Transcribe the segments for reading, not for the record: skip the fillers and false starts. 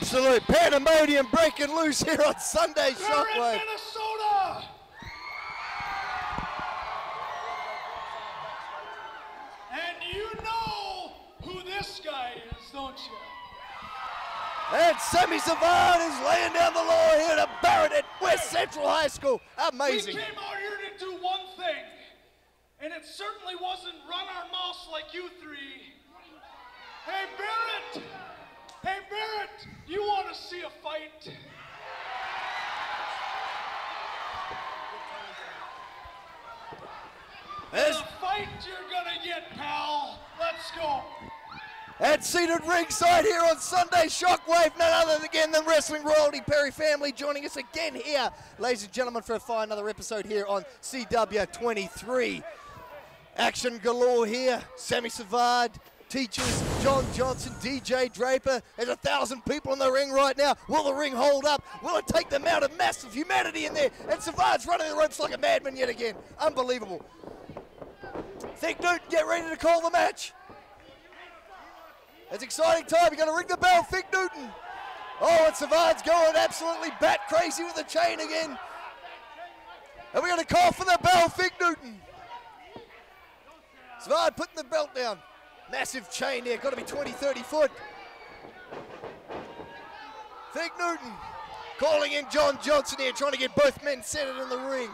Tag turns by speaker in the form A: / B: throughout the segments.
A: Absolute pandemonium breaking loose here on Sunday Shockwave.
B: Minnesota! And you know who this guy is, don't you?
A: And Sammy Savard is laying down the law here to Barrett at West Central High School. Amazing.
B: We came out here to do one thing, and it certainly wasn't run our mouths like you three. Hey, Barrett! Hey, Barrett, you want to see a fight? There's a fight you're going to get, pal. Let's go.
A: And seated ringside here on Sunday Shockwave, none other than the wrestling royalty Perry family joining us again here, ladies and gentlemen, for another episode here on CW23. Action galore here. Sammy Savard, teachers, John Johnson, DJ Draper. There's 1,000 people in the ring right now. Will the ring hold up? Will it take them out of massive humanity in there? And Savard's running the ropes like a madman yet again. Unbelievable. Think Newton, get ready to call the match. It's exciting time. You're going to ring the bell, Think Newton. Oh, and Savard's going absolutely bat crazy with the chain again. And we're going to call for the bell, Think Newton. Savard putting the belt down. Massive chain there, got to be 20, 30 foot. Think Newton calling in John Johnson here, trying to get both men centered in the ring.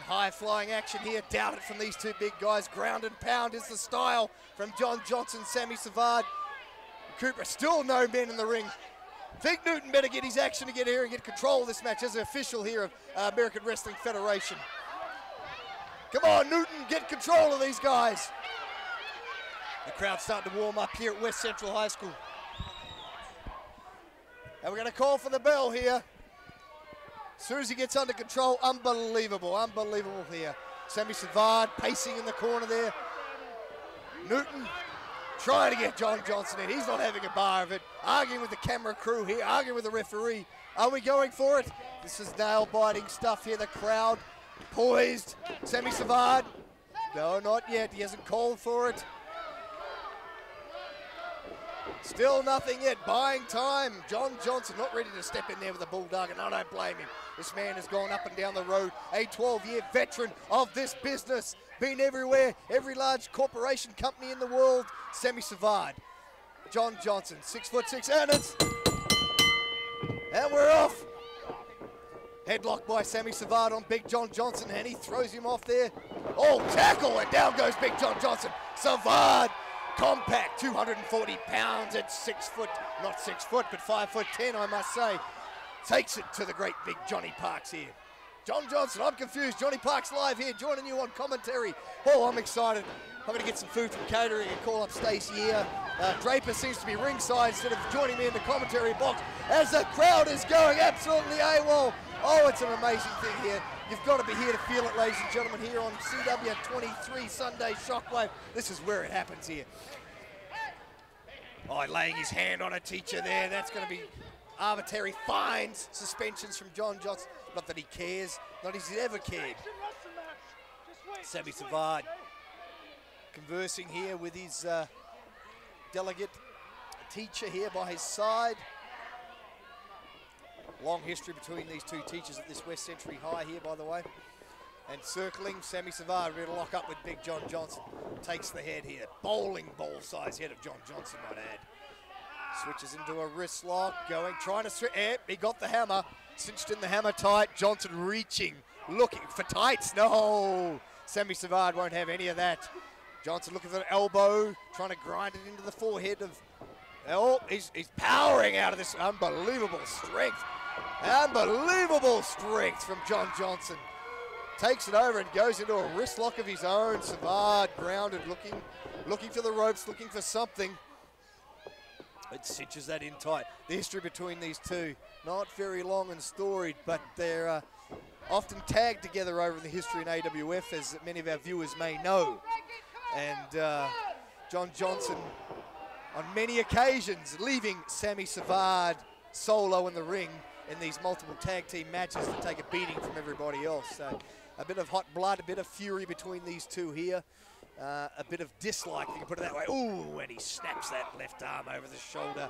A: High flying action here, doubt it from these two big guys. Ground and pound is the style from John Johnson, Sammy Savard. Cooper, still no men in the ring. Think Newton better get his action to get here and get control of this match as an official here of American Wrestling Federation. Come on, Newton, get control of these guys. The crowd's starting to warm up here at West Central High School. And we're going to call for the bell here. As soon as he gets under control, unbelievable, unbelievable here. Sammy Savard pacing in the corner there. Newton trying to get John Johnson in. He's not having a bar of it. Arguing with the camera crew here, arguing with the referee. Are we going for it? This is nail-biting stuff here. The crowd poised. Sammy Savard, no, not yet. He hasn't called for it. Still nothing yet, buying time. John Johnson not ready to step in there with a bulldog, and I don't blame him. This man has gone up and down the road, a 12-year veteran of this business, been everywhere, every large corporation company in the world. Sammy Savard, John Johnson, 6'6", and we're off. Headlock by Sammy Savard on Big John Johnson, and he throws him off there. Oh, tackle, and down goes Big John Johnson. Savard, compact, 240 pounds at 6 foot, not 6 foot, but 5'10", I must say. Takes it to the great big Johnny Parks here. John Johnson, I'm confused. Johnny Parks live here, joining you on commentary. Oh, I'm excited. I'm going to get some food from catering and call up Stacey here. Draper seems to be ringside instead of joining me in the commentary box as the crowd is going absolutely AWOL. Oh, it's an amazing thing here. You've got to be here to feel it, ladies and gentlemen, here on CW23 Sunday Shockwave. This is where it happens here. Oh, laying his hand on a teacher there. That's going to be arbitrary fines, suspensions from John Johnson. Not that he cares, not as he ever cared. Sammy Savard conversing here with his delegate teacher here by his side. Long history between these two teachers at this West Century High here, by the way. And circling, Sammy Savard ready to lock up with Big John Johnson. Takes the head here. Bowling ball size head of John Johnson, might add. Switches into a wrist lock, going, trying to switch. He got the hammer. Cinched in the hammer tight. Johnson reaching, looking for tights. No! Sammy Savard won't have any of that. Johnson looking for an elbow, trying to grind it into the forehead of... Oh, he's powering out of this. Unbelievable strength. Unbelievable strength from John Johnson. Takes it over and goes into a wrist lock of his own. Savard grounded, looking for the ropes, looking for something. It cinches that in tight. The history between these two, not very long and storied, but they're often tagged together over in the history in AWF, as many of our viewers may know. And John Johnson, on many occasions, leaving Sammy Savard solo in the ring in these multiple tag team matches to take a beating from everybody else. So a bit of hot blood, a bit of fury between these two here. A bit of dislike, if you can put it that way. Ooh, and he snaps that left arm over the shoulder.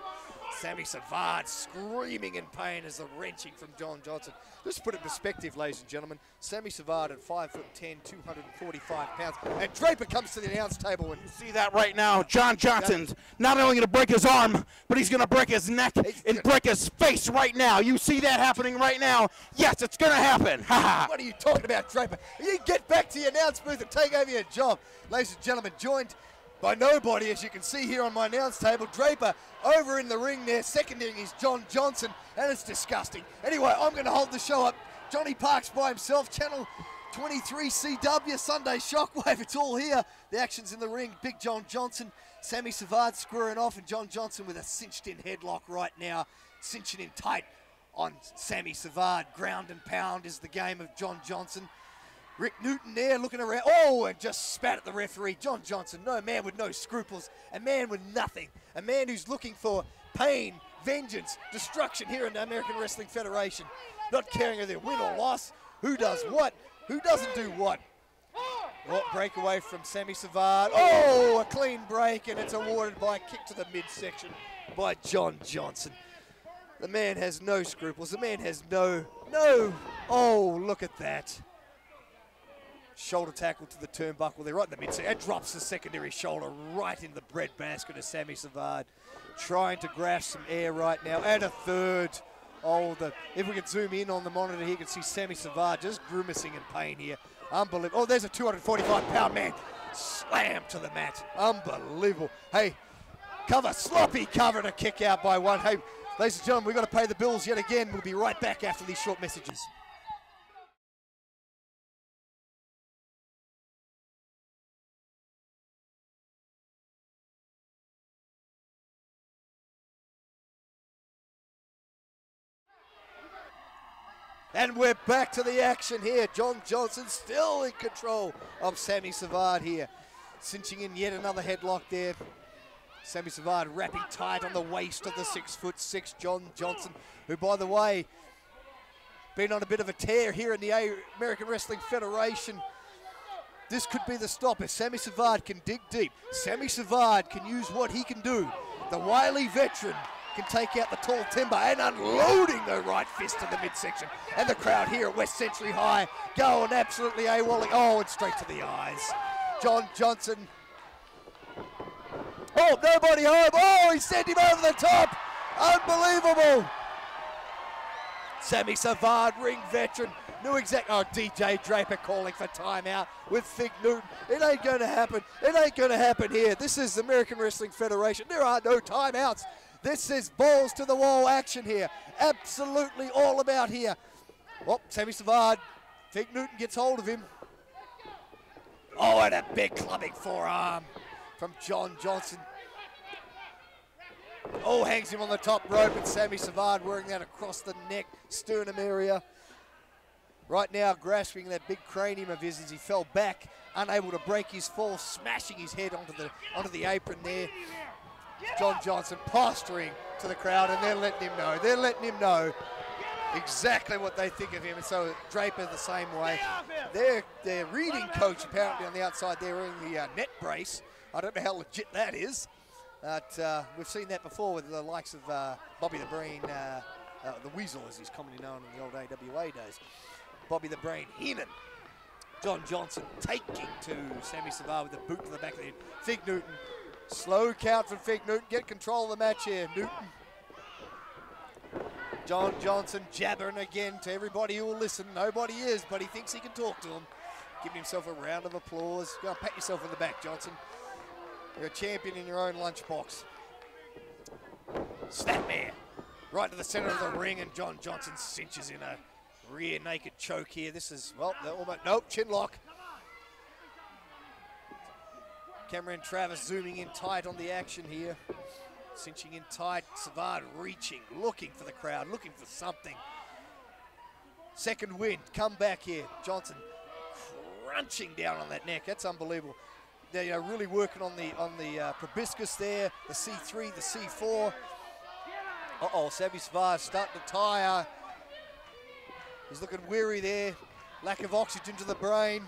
A: Sammy Savard screaming in pain as the wrenching from John Johnson. Just to put it in perspective, ladies and gentlemen, Sammy Savard at 5'10", 245 pounds, and Draper comes to the announce table. And
C: you see that right now. John Johnson's not only going to break his arm, but he's going to break his neck and break his face right now. You see that happening right now. Yes, it's going to happen.
A: What are you talking about, Draper? You get back to your announce booth and take over your job. Ladies and gentlemen, joined by nobody, as you can see here on my announce table. Draper over in the ring there, seconding is John Johnson, and it's disgusting. Anyway, I'm going to hold the show up. Johnny Parks by himself, Channel 23 CW, Sunday Shockwave, it's all here. The action's in the ring. Big John Johnson, Sammy Savard screwing off, and John Johnson with a cinched-in headlock right now, cinching in tight on Sammy Savard. Ground and pound is the game of John Johnson. Rick Newton there looking around, oh, and just spat at the referee. John Johnson, no man with no scruples, a man with nothing, a man who's looking for pain, vengeance, destruction here in the American Wrestling Federation. Not caring if they win or loss, who does what, who doesn't do what. Well, breakaway from Sammy Savard. Oh, a clean break, and it's awarded by a kick to the midsection by John Johnson. The man has no scruples, the man has no, oh, look at that. Shoulder tackle to the turnbuckle there, right in the midsection, and drops the secondary shoulder right in the breadbasket of Sammy Savard. Trying to grasp some air right now, and a third. Oh, if we can zoom in on the monitor here, you can see Sammy Savard just grimacing in pain here. Unbelievable. Oh, there's a 245-pound man. Slam to the mat. Unbelievable. Hey, cover, sloppy cover, and a kick out by one. Hey, ladies and gentlemen, we've got to pay the bills yet again. We'll be right back after these short messages. And we're back to the action here. John Johnson still in control of Sammy Savard here. Cinching in yet another headlock there. Sammy Savard wrapping tight on the waist of the 6'6" John Johnson, who, by the way, been on a bit of a tear here in the American Wrestling Federation. This could be the stop if Sammy Savard can dig deep. Sammy Savard can use what he can do. The wily veteran can take out the tall timber, and unloading the right fist to the midsection. And the crowd here at West Century High going absolutely AWOLing. Oh, and straight to the eyes. John Johnson. Oh, nobody home. Oh, he sent him over the top. Unbelievable. Sammy Savard, ring veteran, knew exactly. Oh, DJ Draper calling for timeout with Fig Newton. It ain't going to happen. It ain't going to happen here. This is the American Wrestling Federation. There are no timeouts. This is balls to the wall action here. Absolutely all about here. Oh, Sammy Savard. Fig Newton gets hold of him. Oh, and a big clubbing forearm from John Johnson. Oh, hangs him on the top rope, and Sammy Savard wearing that across the neck, sternum area. Right now, grasping that big cranium of his as he fell back, unable to break his fall, smashing his head onto the apron there. John Johnson posturing to the crowd, and they're letting him know. They're letting him know exactly what they think of him, and so Draper the same way. Their reading coach apparently on the outside there wearing the net brace. I don't know how legit that is, but we've seen that before with the likes of Bobby the Brain, the Weasel as he's commonly known in the old AWA days. Bobby the Brain Heenan. John Johnson taking to Sammy Savard with a boot to the back of the head. Fig Newton. Slow count from Fig Newton. Get control of the match here. Newton. John Johnson jabbering again to everybody who will listen. Nobody is, but he thinks he can talk to them. Give himself a round of applause. Go and pat yourself on the back, Johnson. You're a champion in your own lunchbox. Snapmare. Right to the center of the ring, and John Johnson cinches in a rear naked choke here. This is, well, almost, nope, chin lock. Cameron Travis zooming in tight on the action here. Cinching in tight, Savard reaching, looking for the crowd, looking for something. Second wind, come back here. Johnson crunching down on that neck. That's unbelievable. They're really working on the proboscis there, the C3, the C4. Uh-oh, Sammy Savard starting to tire. He's looking weary there. Lack of oxygen to the brain.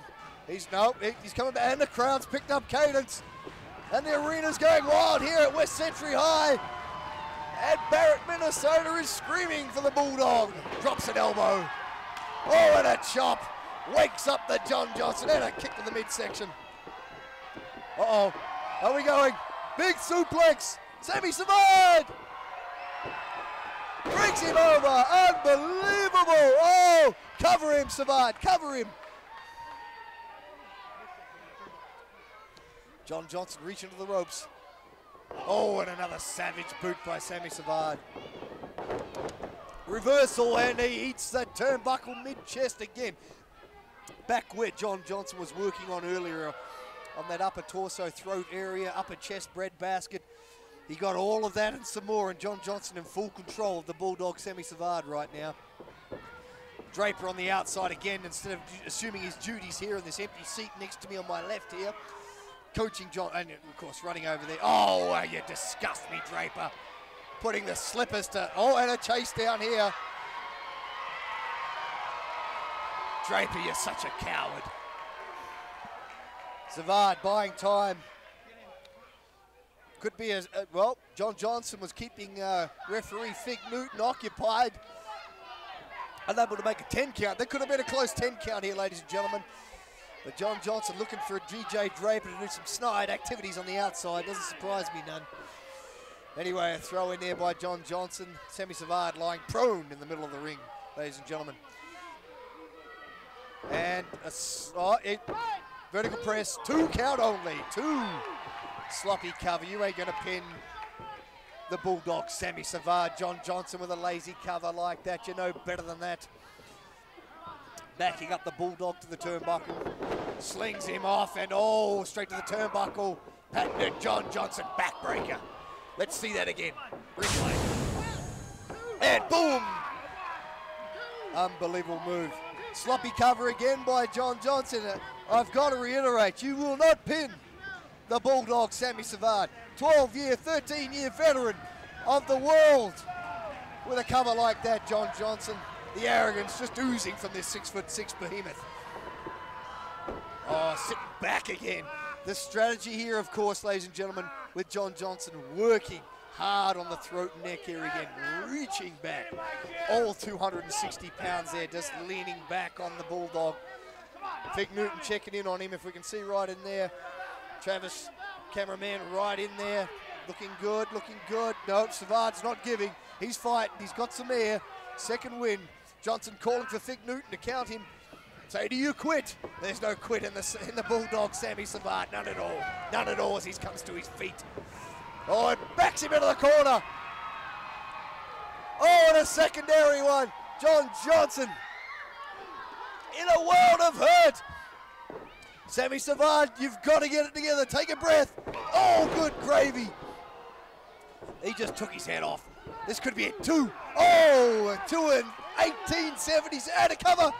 A: He's coming back, and the crowd's picked up cadence. And the arena's going wild here at West Century High. And Barrett, Minnesota is screaming for the Bulldog. Drops an elbow. Oh, and a chop. Wakes up the John Johnson and a kick to the midsection. Uh-oh. Are we going? Big suplex. Sammy Savard. Brings him over. Unbelievable. Oh, cover him, Savard. Cover him. John Johnson reaching to the ropes. Oh, and another savage boot by Sammy Savard. Reversal, and he eats that turnbuckle mid-chest again. Back where John Johnson was working on earlier, on that upper torso, throat area, upper chest breadbasket. He got all of that and some more, and John Johnson in full control of the Bulldog Sammy Savard right now. Draper on the outside again, instead of assuming his duties here in this empty seat next to me on my left here. Coaching John, and of course running over there. Oh, you disgust me, Draper. Putting the slippers to, oh, and a chase down here. Draper, you're such a coward. Savard buying time. Could be well, John Johnson was keeping referee Fig Newton occupied. Unable to make a 10 count. There could have been a close 10 count here, ladies and gentlemen. But John Johnson looking for a GJ Draper to do some snide activities on the outside. Doesn't surprise me none. Anyway, a throw in there by John Johnson. Sammy Savard lying prone in the middle of the ring, ladies and gentlemen. And vertical press, 2 count only, 2. Sloppy cover, you ain't gonna pin the Bulldog Sammy Savard. John Johnson with a lazy cover like that, you know better than that. Backing up the Bulldog to the turnbuckle. Slings him off and oh, straight to the turnbuckle. Patented John Johnson backbreaker. Let's see that again. Replay. And boom! Unbelievable move. Sloppy cover again by John Johnson. I've got to reiterate, you will not pin the Bulldog Sammy Savard. 12-year, 13-year veteran of the world. With a cover like that, John Johnson. The arrogance just oozing from this 6'6" behemoth. Oh, sitting back again. The strategy here, of course, ladies and gentlemen, with John Johnson working hard on the throat and neck here again, reaching back. All 260 pounds there, just leaning back on the Bulldog. Fig Newton checking in on him, if we can see right in there. Travis, cameraman, right in there. Looking good, looking good. No, Savard's not giving. He's fighting, he's got some air. Second win. Johnson calling for Fig Newton to count him. Say, do you quit? There's no quit in the Bulldog Sammy Savard, none at all. None at all as he comes to his feet. Oh, and backs him into the corner. Oh, and a secondary one. John Johnson in a world of hurt. Sammy Savard, you've got to get it together. Take a breath. Oh, good gravy. He just took his head off. This could be it. 2. Oh, 2 in 1870s. And a cover.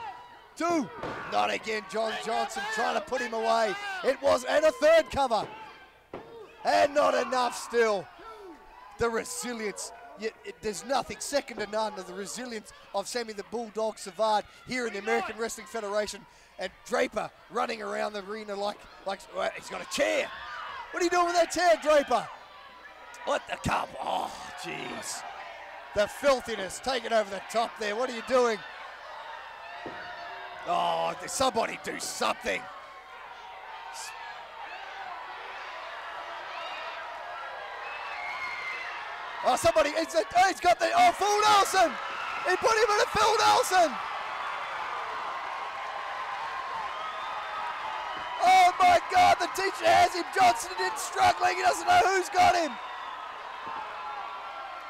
A: 2. Not again. John Johnson trying to put him away. It was, and a third cover. And not enough still. The resilience. There's nothing second to none of the resilience of Sammy the Bulldog Savard here in the American Wrestling Federation. And Draper running around the arena like well, he's got a chair. What are you doing with that chair, Draper? What the cup? Oh, jeez. The filthiness taking over the top there. What are you doing? Oh, somebody do something. Oh, somebody, he's got the, oh, Phil Nelson. He put him in a Phil Nelson. Oh my God, the teacher has him. Johnson is struggling, he doesn't know who's got him.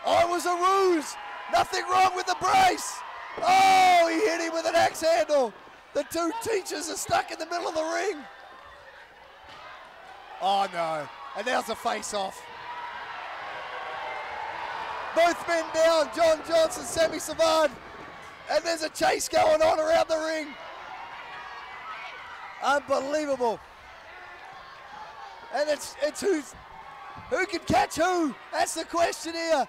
A: Oh, it was a ruse. Nothing wrong with the brace. Oh, he hit him with an axe handle. The 2 teachers are stuck in the middle of the ring. Oh no, and now's a face-off. Both men down, John Johnson, Sammy Savard, and there's a chase going on around the ring. Unbelievable. And it's who can catch who? That's the question here.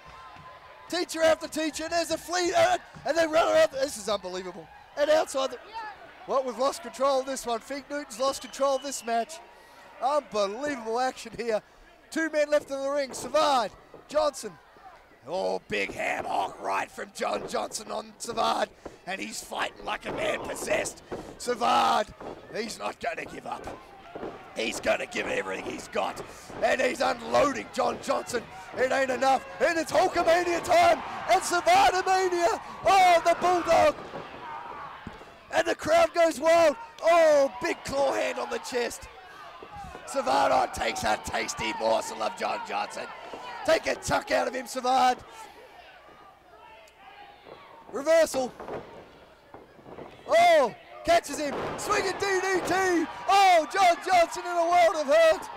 A: Teacher after teacher, and there's a fleet, and they run around. This is unbelievable. And outside, well, we've lost control of this one. Fig Newton's lost control of this match. Unbelievable action here. 2 men left in the ring, Savard, Johnson. Oh, big ham hock right from John Johnson on Savard, and he's fighting like a man possessed. Savard, he's not going to give up. He's going to give it everything he's got, and he's unloading John Johnson. It ain't enough, and it's Hulkamania time, and Savardomania. Oh, the Bulldog. And the crowd goes wild. Oh, big claw hand on the chest. Savard takes a tasty morsel of John Johnson. Take a tuck out of him, Savard. Reversal. Oh, catches him. Swinging DDT. Oh, John Johnson in a world of hurt.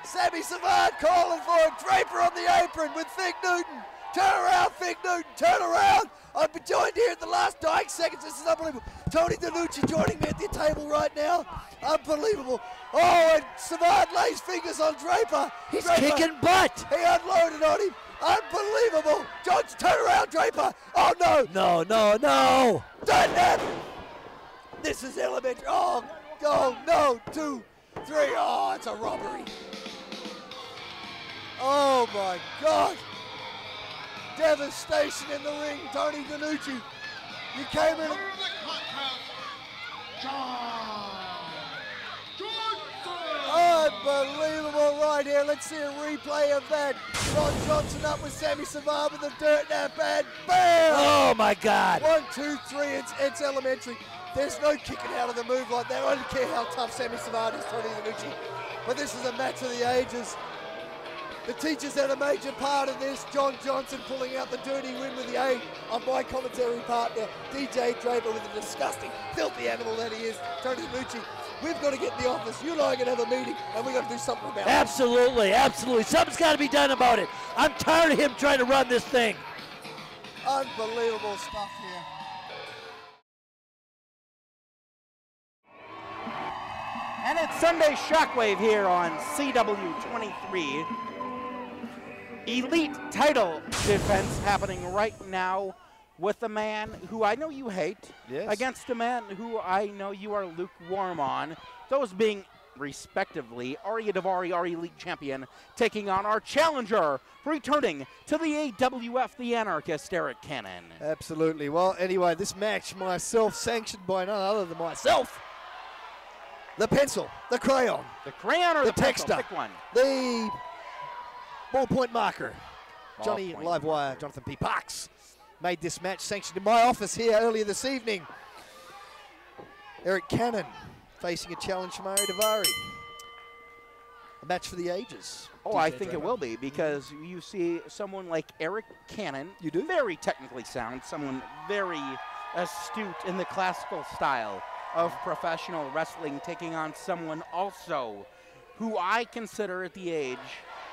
A: Sammy Savard calling for it. Draper on the apron with Fig Newton. Turn around, Fig Newton. Turn around. I've been joined here at the last dying seconds. This is unbelievable. Tony DeLucci joining me at the table right now. Unbelievable. Oh, and Savard lays fingers on Draper.
D: He's
A: Draper,
D: kicking butt.
A: He unloaded on him. Unbelievable. Johnson, turn around, Draper. Oh, no.
D: No, no, no.
A: Done that. This is elementary. Oh, no. 2, 3. Oh, it's a robbery. Oh, my God. Devastation in the ring, Tony DeLucci. You came in. Unbelievable right here. Let's see a replay of that. John Johnson up with Sammy Savard with the dirt nap and bam!
D: Oh my God.
A: 1, 2, 3, it's elementary. There's no kicking out of the move like that. I don't care how tough Sammy Savard is, Tony DeLucci. But this is a match of the ages. The teachers had a major part of this. John Johnson pulling out the dirty win with the aid of my commentary partner, DJ Draper, with the disgusting, filthy animal that he is, Tony DeLucci. We've got to get in the office. You and I are going to have a meeting, and we've got to do something about it.
D: Absolutely, absolutely. Something's got to be done about it. I'm tired of him trying to run this thing.
A: Unbelievable stuff here.
C: And it's Sunday Shockwave here on CW23. Elite title defense happening right now with a man who I know you hate, against a man who I know you are lukewarm on. Those being, respectively, Ariya Daivari, our Elite Champion, taking on our challenger, returning to the AWF, the Anarchist Arik Cannon.
A: Absolutely. Well, anyway, this match, myself, sanctioned by none other than myself. The pencil, the crayon.
C: The crayon or the pencil?
A: texter,
C: Pick one.
A: The ballpoint marker. Johnny
C: Ballpoint
A: Livewire, Jonathan P. Parks made this match sanctioned in my office here earlier this evening. Arik Cannon facing a challenge from Ariya Daivari. A match for the ages.
C: Oh, I think it will be, because you see someone like Arik Cannon,
A: You do?
C: very technically sound, someone very astute in the classical style of professional wrestling, taking on someone also who I consider at the age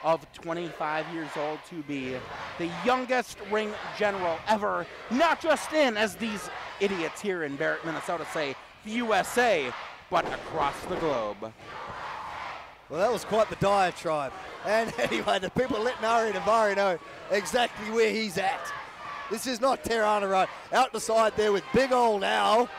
C: of 25 years old to be the youngest ring general ever, not just in, as these idiots here in Barrett, Minnesota say, the USA, but across the globe.
A: Well, that was quite the diatribe. And anyway, the people letting Ariya Daivari know exactly where he's at. This is not Terrana Road. Out the side there with big old Al.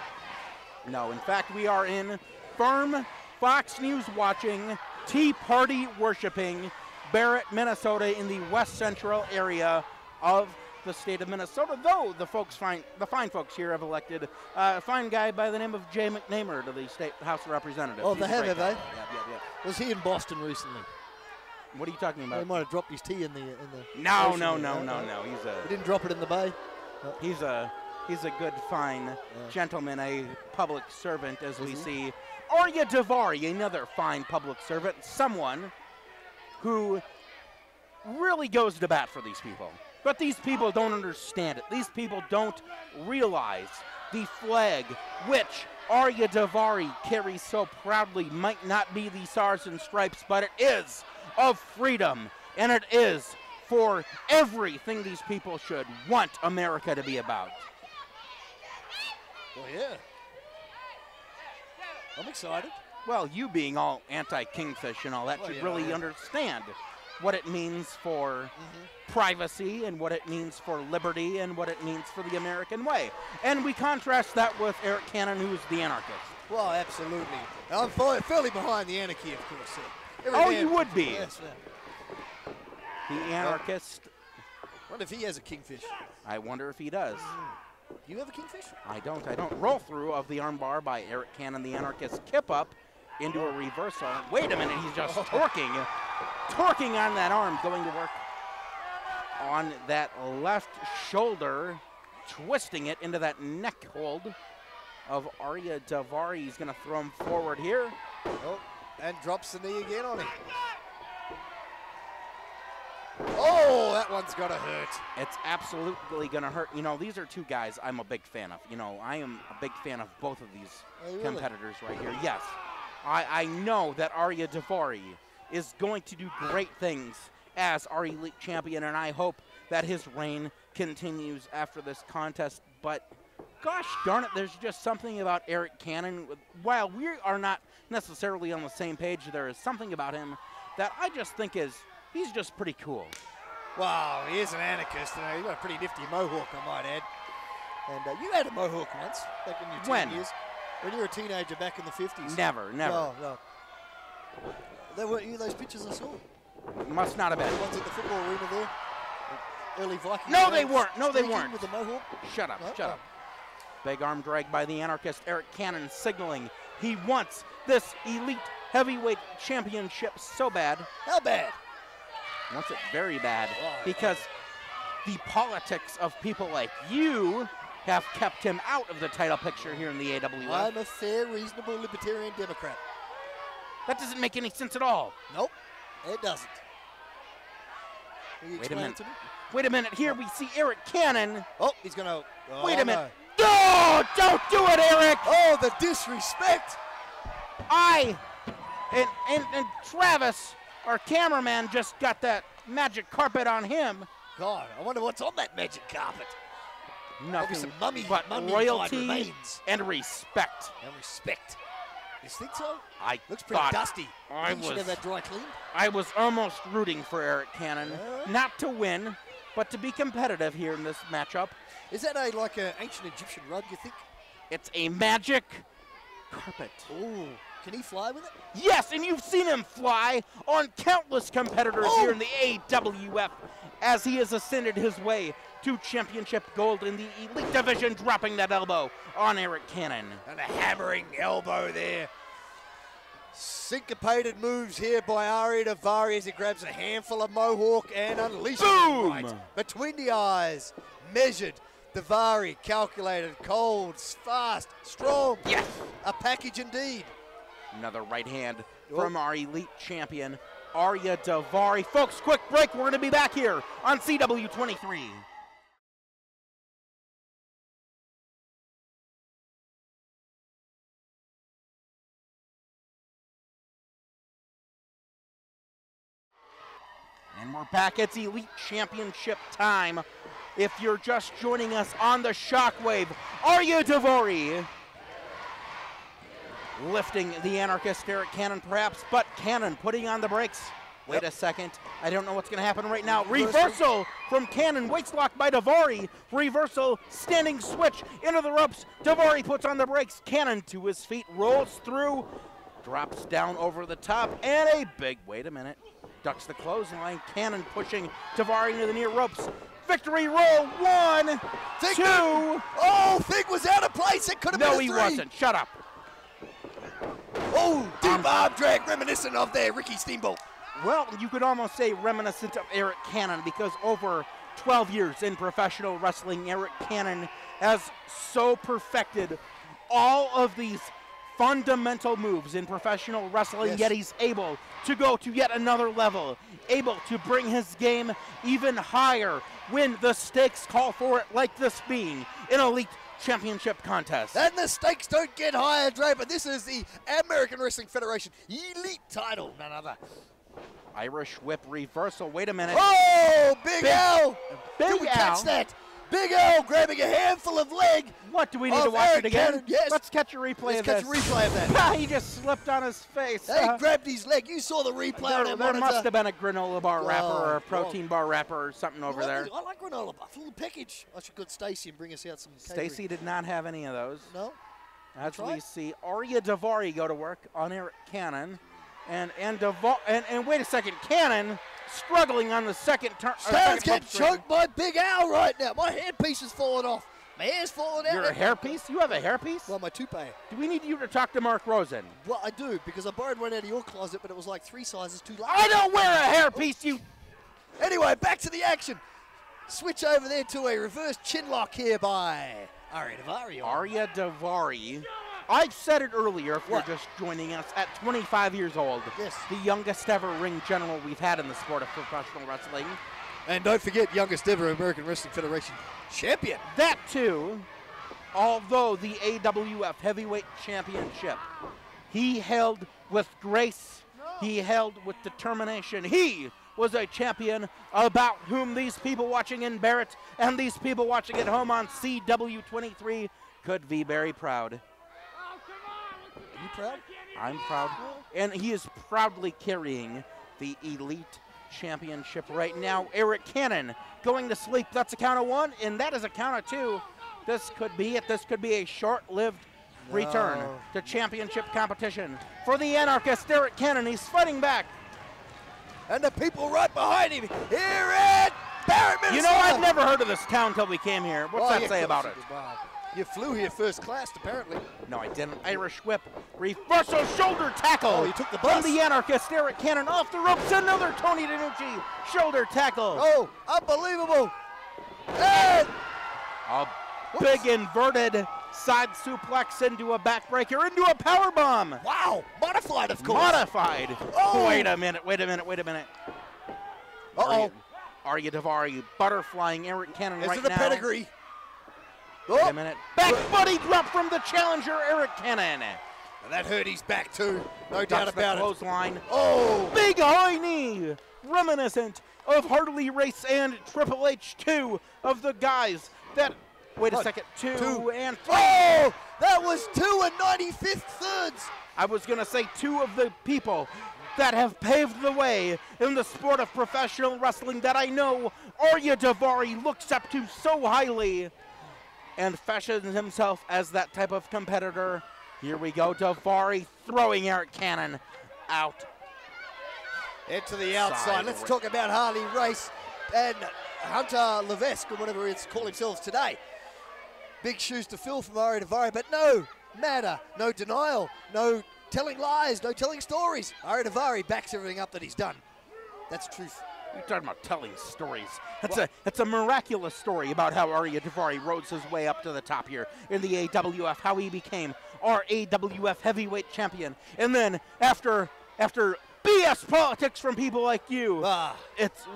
C: No, in fact, we are in firm Fox News watching, Tea Party worshiping Barrett, Minnesota, in the west central area of the state of Minnesota, though the fine folks here have elected a fine guy by the name of Jay McNamara to the State House of Representatives.
A: Oh, they have,
C: Yeah.
A: Was he in Boston recently?
C: What are you talking about?
A: He might have dropped his tea in the
C: No.
A: He didn't drop it in the bay.
C: He's a good, fine gentleman, a public servant, as we see. Ariya Daivari, another fine public servant, someone who really goes to bat for these people. But these people don't understand it. These people don't realize the flag which Ariya Daivari carries so proudly might not be the Stars and Stripes, but it is of freedom, and it is for everything these people should want America to be about.
A: Well, yeah. I'm excited.
C: Well, you being all anti-Kingfish and all that should really understand what it means for privacy and what it means for liberty and what it means for the American way. And we contrast that with Arik Cannon, who's the anarchist.
A: Well, absolutely. I'm fairly behind the anarchy, of course.
C: Oh, you would be.
A: Yes,
C: The Anarchist.
A: Wonder if he has a kingfish.
C: I wonder if he does.
A: Do you have a kingfish?
C: I don't. Roll through of the armbar by Arik Cannon. The Anarchist kip up into a reversal. Wait a minute, he's just torquing on that arm, going to work on that left shoulder, twisting it into that neck hold of Ariya Daivari. He's going to throw him forward here.
A: Oh, and drops the knee again on him. Oh, that one's going to hurt.
C: It's absolutely going to hurt. You know, these are two guys I'm a big fan of. You know, I am a big fan of both of these competitors right here. Yes, I know that Ariya Daivari is going to do great things as our elite champion, and I hope that his reign continues after this contest. But gosh darn it, there's just something about Arik Cannon. While we are not necessarily on the same page, there is something about him that I just think he's just pretty cool.
A: Wow, he is an anarchist. You know, he's got a pretty nifty mohawk, I might add. And you had a mohawk once, back in your teen years. When you were a teenager back in the 50s.
C: Never.
A: No. They weren't you, those pictures I saw?
C: Must not have been.
A: The ones at the football arena there. Early Viking.
C: No, they weren't. No, they weren't.
A: With the mohawk.
C: Shut up. Big arm drag by the Anarchist. Arik Cannon signaling he wants this elite heavyweight championship so bad.
A: How bad?
C: Wants it very bad because the politics of people like you have kept him out of the title picture here in the AWF.
A: I'm a fair, reasonable libertarian Democrat.
C: That doesn't make any sense at all.
A: Nope, it doesn't. Can you explain it to me?
C: Wait a minute. Here we see Arik Cannon.
A: Oh, he's going to... Oh,
C: wait a minute. No, don't do it, Arik.
A: Oh, the disrespect.
C: And Travis, our cameraman, just got that magic carpet on him.
A: God, I wonder what's on that magic carpet.
C: Nothing
A: some mummy
C: royalty
A: remains.
C: And respect.
A: And respect. You think so? Looks pretty
C: thought
A: dusty. You should have that dry clean.
C: I was almost rooting for Arik Cannon, not to win, but to be competitive here in this matchup.
A: Is that like an ancient Egyptian rug, you think?
C: It's a magic carpet.
A: Ooh. Can he fly with it?
C: Yes, and you've seen him fly on countless competitors here in the AWF as he has ascended his way to championship gold in the elite division, dropping that elbow on Arik Cannon.
A: And a hammering elbow there. Syncopated moves here by Ariya Daivari as he grabs a handful of mohawk and unleashes it right between the eyes. Measured. Daivari, calculated, cold, fast, strong.
C: Yes.
A: A package indeed.
C: Another right hand from our elite champion, Ariya Daivari. Folks, quick break. We're going to be back here on CW23. And we're back. It's elite championship time. If you're just joining us on the Shockwave, Ariya Daivari lifting the Anarchist Arik Cannon perhaps, but Cannon putting on the brakes. Wait a second. I don't know what's going to happen right now. Reversal from Cannon. Waist lock by Daivari. Reversal, standing switch into the ropes. Daivari puts on the brakes. Cannon to his feet, rolls through, drops down over the top, and a big, wait a minute, ducks the clothesline. Cannon pushing Daivari into the near ropes. Victory roll, 1, 2.
A: Oh, Fig was out of place. It could have been a 3.
C: No, he wasn't. Shut up.
A: Oh, deep arm drag, reminiscent of their Ricky Steamboat.
C: Well, you could almost say reminiscent of Arik Cannon, because over 12 years in professional wrestling, Arik Cannon has so perfected all of these fundamental moves in professional wrestling, yet he's able to go to yet another level, able to bring his game even higher when the stakes call for it, like this being an elite championship contest.
A: And the stakes don't get higher, Dre, but this is the American Wrestling Federation elite title, none other.
C: Irish whip reversal. Wait a minute.
A: Oh, Big Al.
C: Did
A: we catch that? Big Al grabbing a handful of leg.
C: What, do we need to watch it again?
A: Cannon, yes.
C: Let's catch a replay of this.
A: Let's catch a replay of that.
C: He just slipped on his face.
A: He grabbed his leg. You saw the replay on that
C: There
A: monitor.
C: must have been a granola bar wrapper or a protein bar wrapper or something over there.
A: I like granola bar. Full package. I should get Stacy and bring us out some
C: Stacy did not have any of those.
A: No?
C: As we see Ariya Daivari go to work on Arik Cannon. And wait a second, Cannon struggling on the second turn.
A: Saad's getting choked by Big Al right now. My hairpiece is falling off. My hair's falling out.
C: Your hairpiece? You have a hairpiece?
A: Well, my toupee.
C: Do we need you to talk to Mark Rosen?
A: Well, I do, because I borrowed one out of your closet, but it was like 3 sizes too large.
C: I don't wear a hairpiece, you...
A: Anyway, back to the action. Switch over there to a reverse chin lock here by Ariya Daivari.
C: Ariya Daivari. I said it earlier, if you're just joining us, at 25 years old.
A: Yes.
C: The youngest ever ring general we've had in the sport of professional wrestling.
A: And don't forget, youngest ever American Wrestling Federation champion.
C: That too, although the AWF Heavyweight Championship, he held with grace, he held with determination. He was a champion about whom these people watching in Barrett and these people watching at home on CW23 could be very proud.
A: Are you proud?
C: I'm proud. And he is proudly carrying the Elite Championship right now. Arik Cannon going to sleep. That's a count of 1, and that is a count of 2. This could be it. This could be a short-lived return to championship competition for the Anarchist Arik Cannon. He's fighting back.
A: And the people right behind him here at Barrett, Minnesota.
C: You know, I've never heard of this town till we came here. What's that say about it?
A: Wow. You flew here first class, apparently.
C: No, I didn't. Irish whip. Reversal shoulder tackle.
A: Oh, you took the bus.
C: From the Anarchist Arik Cannon off the ropes. Another Tony DiNucci shoulder tackle.
A: Oh, unbelievable. And
C: a big inverted side suplex into a backbreaker, into a power bomb.
A: Wow, modified, of course.
C: Modified.
A: Oh.
C: Wait a minute.
A: Uh-oh.
C: Ariya Daivari butterflying Arik Cannon right
A: now. Is it a pedigree?
C: Wait a minute. Back body drop from the challenger, Arik Cannon.
A: And that hurt his back, too. No doubt about it.
C: Clothesline.
A: Oh.
C: Big high knee. Reminiscent of Harley Race and Triple H, 2 of the guys that... Wait a second. 2 and 3.
A: Oh, that was 2 and 95th thirds.
C: I was going to say 2 of the people that have paved the way in the sport of professional wrestling that I know Ariya Daivari looks up to so highly and fashions himself as that type of competitor. Here we go, Daivari throwing Arik Cannon out.
A: Into the outside. Let's talk about Harley Race and Hunter Levesque, or whatever it's called himself today. Big shoes to fill from Ariya Daivari, but no matter, no denial, no telling lies, no telling stories. Ariya Daivari backs everything up that he's done. That's truth.
C: You're talking about telling stories. That's a miraculous story about how Ariya Daivari rose his way up to the top here in the AWF, how he became our AWF heavyweight champion. And then after BS politics from people like you,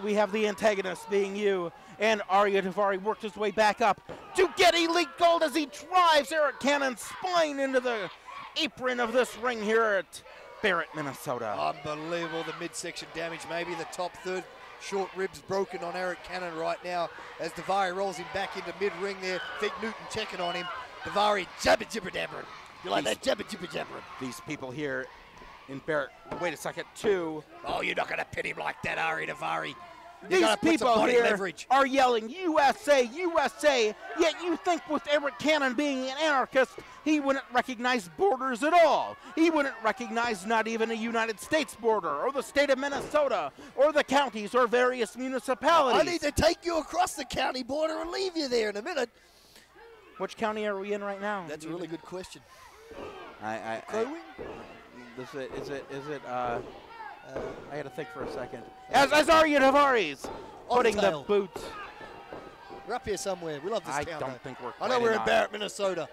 C: we have the antagonist being you. And Ariya Daivari worked his way back up to get elite gold as he drives Arik Cannon's spine into the apron of this ring here at Barrett, Minnesota.
A: Unbelievable, the midsection damage, maybe the top third. Short ribs broken on Arik Cannon right now as Daivari rolls him back into mid-ring there. Fig Newton checking on him. Daivari jabber jibber dabbering. You like that jabber jibber dabbering?
C: These people here in Barrett, wait a second, 2.
A: Oh, you're not going to pit him like that, Ariya Daivari.
C: These people here are yelling USA, USA, yet you think with Arik Cannon being an anarchist, he wouldn't recognize borders at all. He wouldn't recognize not even a United States border or the state of Minnesota or the counties or various municipalities.
A: I need to take you across the county border and leave you there in a minute.
C: Which county are we in right now?
A: That's a really good question.
C: Is it I had to think for a second. As Ariya Daivari's putting the boots.
A: We're up here somewhere. We love this town.
C: I don't think we're
A: I know we're in Barrett, Minnesota.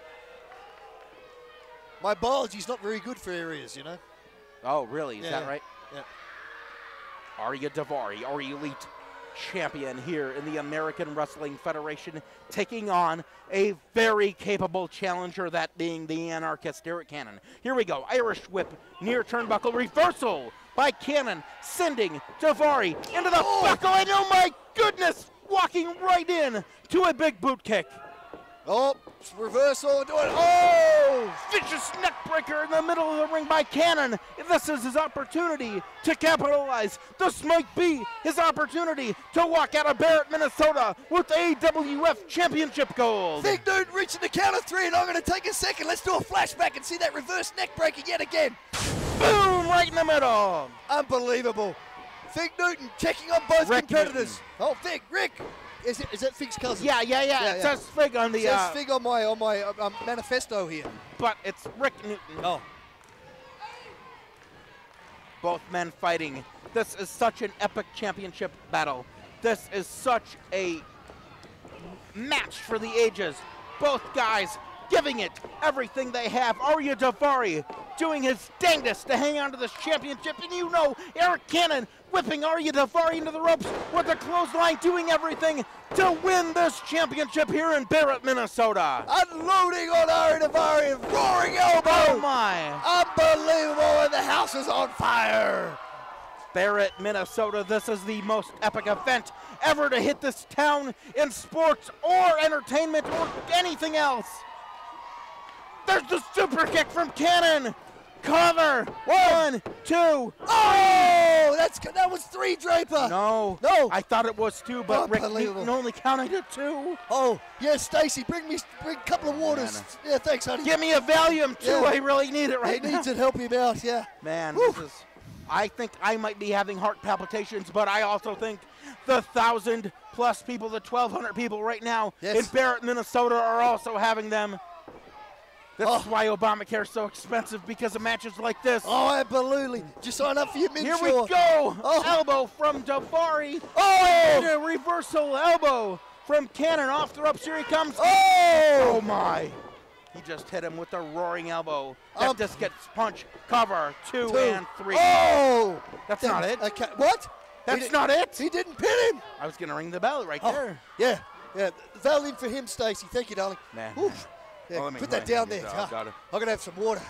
A: My biology's not very good for areas, you know.
C: Oh, really? Is that right?
A: Yeah.
C: Ariya Daivari, our elite champion here in the American Wrestling Federation, taking on a very capable challenger, that being the Anarchist Arik Cannon. Here we go. Irish whip, near turnbuckle, reversal by Cannon, sending Daivari into the buckle, and oh my goodness, walking right in to a big boot kick.
A: Oh, reversal, doing it. Oh!
C: Vicious neck breaker in the middle of the ring by Cannon. This is his opportunity to capitalize. This might be his opportunity to walk out of Barrett, Minnesota with AWF Championship gold.
A: Big dude reaching the count of 3, and I'm going to take a second. Let's do a flashback and see that reverse neck breaker yet again.
C: Boom, right in the middle.
A: Unbelievable. Fig Newton checking on both
C: Rick
A: competitors.
C: Newton.
A: Oh, Rick. Is that Fig's cousin?
C: Yeah. It says Fig on the.
A: It says Fig on my manifesto here.
C: But it's Rick Newton.
A: Oh.
C: Both men fighting. This is such an epic championship battle. This is such a match for the ages. Both guys giving it everything they have. Ariya Daivari doing his dangest to hang on to this championship. And you know, Arik Cannon whipping Ariya Daivari into the ropes with a clothesline, doing everything to win this championship here in Barrett, Minnesota.
A: Unloading on Ariya Daivari and roaring elbow.
C: Oh my.
A: Unbelievable, and the house is on fire.
C: Barrett, Minnesota, this is the most epic event ever to hit this town in sports or entertainment or anything else. There's the super kick from Cannon. Cover. 1, 2.
A: Oh, that was 3, Draper.
C: No. I thought it was 2, but Rick Newton only counted to 2.
A: Oh, yes, Stacy, bring a couple of waters.
C: Man.
A: Yeah, thanks, honey.
C: Give me a Valium too.
A: Yeah.
C: I really need it right now.
A: He needs it. Help him out. Yeah.
C: Man, this is. I think I might be having heart palpitations, but I also think the 1,000+ people, the 1,200 people right now in Barrett, Minnesota are also having them. This is why Obamacare is so expensive, because of matches like this.
A: Oh, absolutely. Just sign up for your Minshaw.
C: Here we go. Elbow from Daivari. And a reversal elbow from Cannon. Off the ropes. Here he comes. Oh my. He just hit him with a roaring elbow. That just gets punch. Cover. 2 and 3.
A: Oh!
C: That's not it.
A: Okay. What?
C: That's not it.
A: He didn't pin him.
C: I was going to ring the bell right there.
A: Yeah. Valium for him, Stacy. Thank you, darling.
C: Man.
A: Oof. Yeah, put that down there.
C: I'm
A: going to have some water.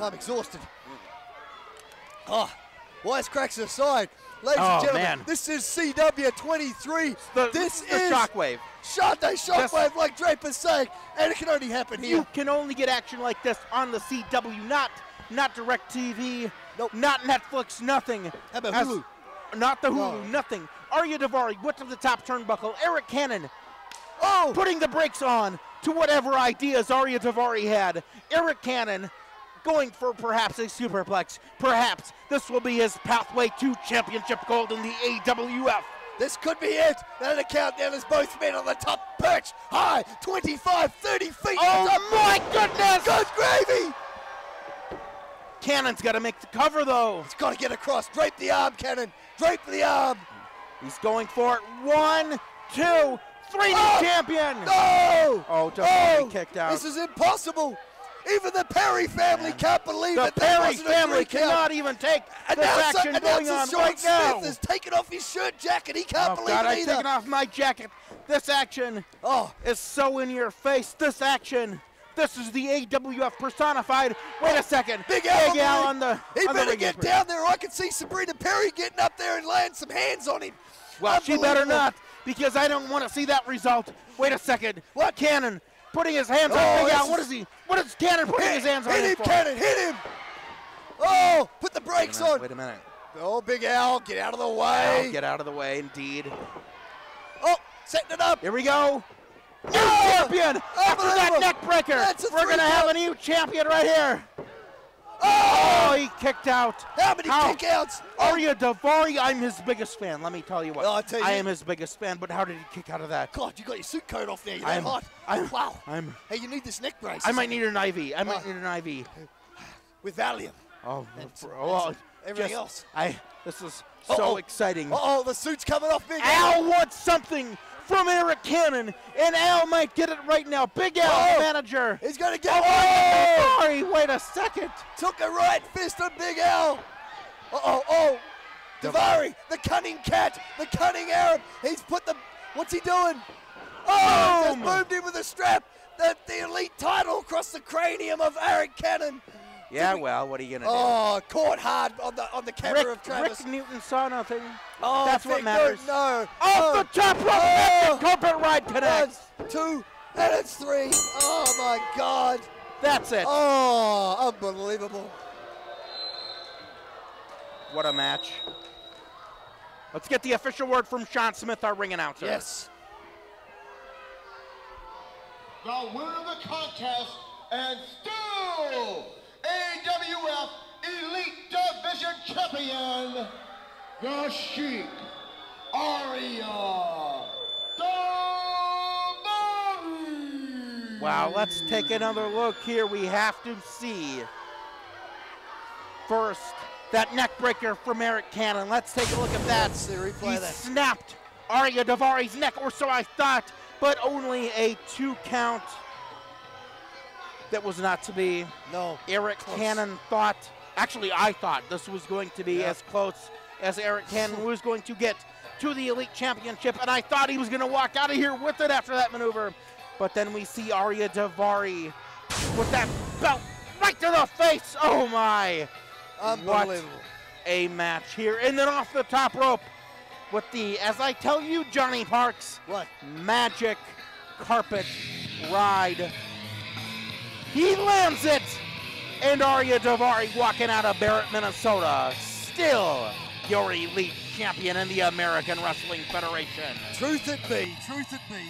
A: I'm exhausted. Wisecracks aside. Ladies and gentlemen,
C: man.
A: this is CW23. This is
C: Shockwave.
A: Sunday Shockwave, like Draper's saying, and it can only happen here.
C: You can only get action like this on the CW, not DirecTV, not Netflix, nothing.
A: How about Hulu?
C: Not the Hulu, nothing. Ariya Daivari went to the top turnbuckle. Arik Cannon putting the brakes on to whatever ideas Ariya Daivari had. Arik Cannon going for perhaps a superplex. Perhaps this will be his pathway to championship gold in the AWF.
A: This could be it. And the countdown is both men on the top perch. High, 25, 30 feet.
C: Oh my goodness!
A: Good gravy!
C: Cannon's got to make the cover though.
A: He's got to get across. Drape the arm, Cannon. Drape the arm.
C: He's going for it. 1, 2, 3, new champion.
A: No!
C: Oh, Daivari kicked out.
A: This is impossible. Even the Perry family can't believe it.
C: The Perry family cannot even take this action going on right now.
A: Smith has taken off his shirt jacket. He can't believe it
C: I've
A: either.
C: taken off my jacket. This action is so in your face. This action. This is the AWF personified. Wait a second.
A: Big Al
C: on the
A: He better get down there. I can see Sabrina Perry getting up there and laying some hands on him.
C: Well, she better not, because I don't want to see that result. Wait a second. What? Cannon putting his hands on Big Al. What is Cannon putting his hands on him for?
A: Cannon, hit him. Oh, put the brakes on.
C: Wait a minute.
A: Oh, Big Al, get out of the way.
C: Get out of the way, indeed.
A: Oh, setting it up.
C: Here we go. New champion after that neck breaker. We're going to have a new champion right here. Oh, he kicked out.
A: How many kickouts?
C: Ariya Daivari, I'm his biggest fan. Let me tell you what.
A: I'll tell you.
C: I am his biggest fan, but how did he kick out of that?
A: God, you got your suit coat off there. You're that hot. Wow. Hey, you need this neck brace.
C: I might need an IV. I might need an IV.
A: With Valium.
C: Everything else. This is so exciting.
A: The suit's coming off, Big
C: Al wants something from Arik Cannon, and Al might get it right now. Big Al, the manager.
A: He's going to get
C: Sorry, wait a second.
A: Took a right fist on Big Al. Daivari, the cunning cat, the cunning Arab. He's put the, what's he doing? Just moved him with a strap. The elite title across the cranium of Arik Cannon.
C: Yeah, well, what are you going to do?
A: Caught hard on the camera of Travis.
C: Rick Newton saw nothing.
A: That's
C: what matters.
A: No.
C: Off the top rope, carpet ride connects.
A: 1, 2, and it's 3. Oh, my God.
C: That's it.
A: Oh, unbelievable.
C: What a match. Let's get the official word from Sean Smith, our ring announcer.
A: Yes.
E: The winner of the contest and still AWF Elite Division Champion, the Sheik, Ariya Daivari.
C: Wow, let's take another look here. We have to see first that neck breaker from Arik Cannon. Let's take a look at that.
A: Let's see a replay
C: He
A: of that.
C: snapped Ariya Daivari's neck, or so I thought, but only a 2 count. That was not to be.
A: No.
C: Arik Cannon thought, actually I thought this was going to be as close as Arik Cannon was going to get to the Elite Championship, and I thought he was going to walk out of here with it after that maneuver. But then we see Ariya Daivari with that belt right to the face. Oh my.
A: Unbelievable.
C: What a match here. And then off the top rope with the, as I tell you, Johnny Parks,
A: What?
C: magic carpet ride. He lands it, and Ariya Daivari walking out of Barrett, Minnesota, still your elite champion in the American Wrestling Federation.
A: Truth it be. Truth it be.